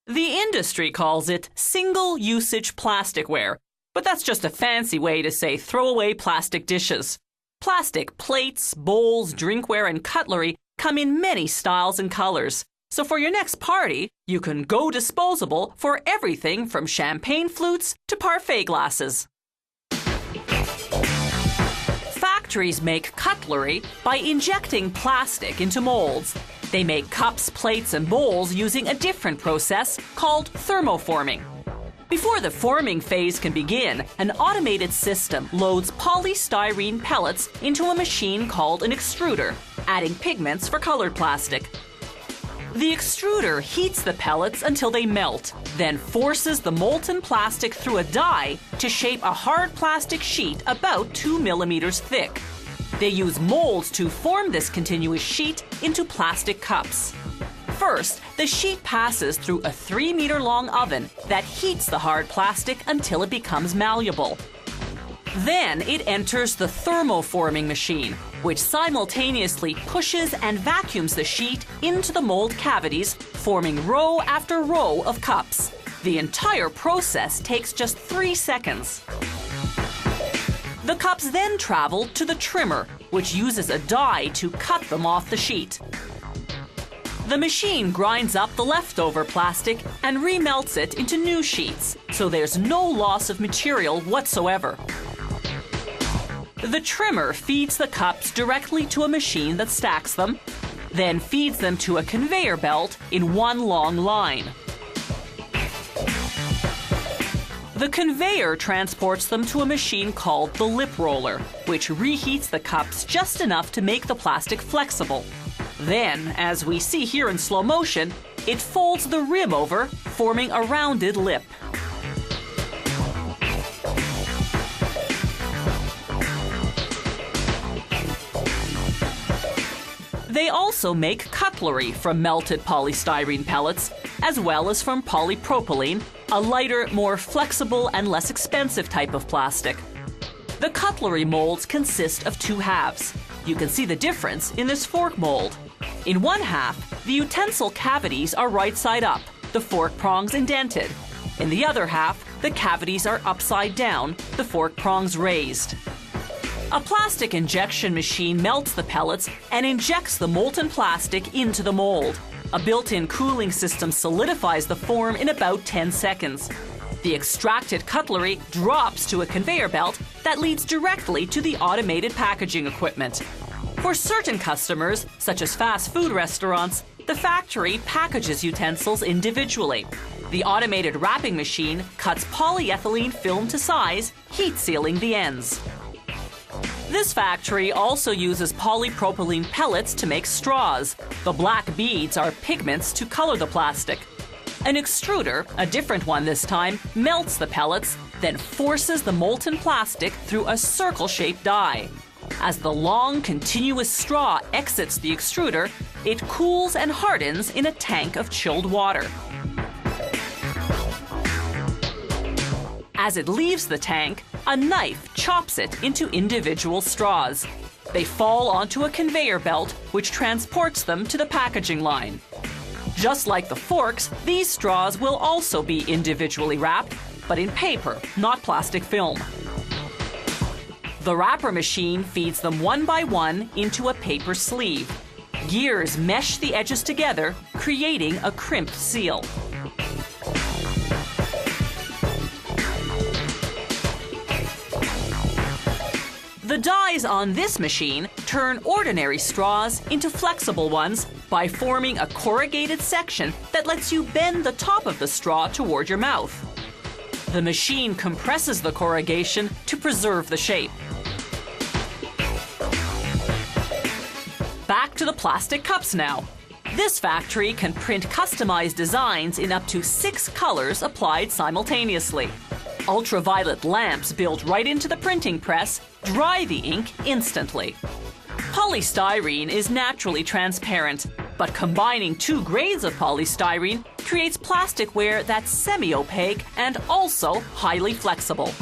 The industry calls it single-usage plasticware, but that's just a fancy way to say throwaway plastic dishes. Plastic plates, bowls, drinkware, and cutlery come in many styles and colors. So for your next party, you can go disposable for everything from champagne flutes to parfait glasses. Factories make cutlery by injecting plastic into molds. They make cups, plates, and bowls using a different process called thermoforming. Before the forming phase can begin, an automated system loads polystyrene pellets into a machine called an extruder, adding pigments for colored plastic. The extruder heats the pellets until they melt, then forces the molten plastic through a die to shape a hard plastic sheet about 2 millimeters thick. They use molds to form this continuous sheet into plastic cups. First, the sheet passes through a 3-meter-long oven that heats the hard plastic until it becomes malleable. Then it enters the thermoforming machine, which simultaneously pushes and vacuums the sheet into the mold cavities, forming row after row of cups. The entire process takes just 3 seconds. The cups then travel to the trimmer, which uses a die to cut them off the sheet. The machine grinds up the leftover plastic and remelts it into new sheets, so there's no loss of material whatsoever. The trimmer feeds the cups directly to a machine that stacks them, then feeds them to a conveyor belt in one long line. The conveyor transports them to a machine called the lip roller, which reheats the cups just enough to make the plastic flexible. Then, as we see here in slow motion, it folds the rim over, forming a rounded lip. They also make cutlery from melted polystyrene pellets, as well as from polypropylene, a lighter, more flexible and less expensive type of plastic. The cutlery molds consist of 2 halves. You can see the difference in this fork mold. In one half, the utensil cavities are right side up, the fork prongs indented. In the other half, the cavities are upside down, the fork prongs raised. A plastic injection machine melts the pellets and injects the molten plastic into the mold. A built-in cooling system solidifies the form in about 10 seconds. The extracted cutlery drops to a conveyor belt that leads directly to the automated packaging equipment. For certain customers, such as fast food restaurants, the factory packages utensils individually. The automated wrapping machine cuts polyethylene film to size, heat sealing the ends. This factory also uses polypropylene pellets to make straws. The black beads are pigments to color the plastic. An extruder, a different one this time, melts the pellets, then forces the molten plastic through a circle-shaped die. As the long, continuous straw exits the extruder, it cools and hardens in a tank of chilled water. As it leaves the tank, a knife chops it into individual straws. They fall onto a conveyor belt, which transports them to the packaging line. Just like the forks, these straws will also be individually wrapped, but in paper, not plastic film. The wrapper machine feeds them one by one into a paper sleeve. Gears mesh the edges together, creating a crimped seal. The dies on this machine turn ordinary straws into flexible ones by forming a corrugated section that lets you bend the top of the straw toward your mouth. The machine compresses the corrugation to preserve the shape. Back to the plastic cups now. This factory can print customized designs in up to 6 colors applied simultaneously. Ultraviolet lamps built right into the printing press dry the ink instantly. Polystyrene is naturally transparent, but combining 2 grades of polystyrene creates plasticware that's semi-opaque and also highly flexible.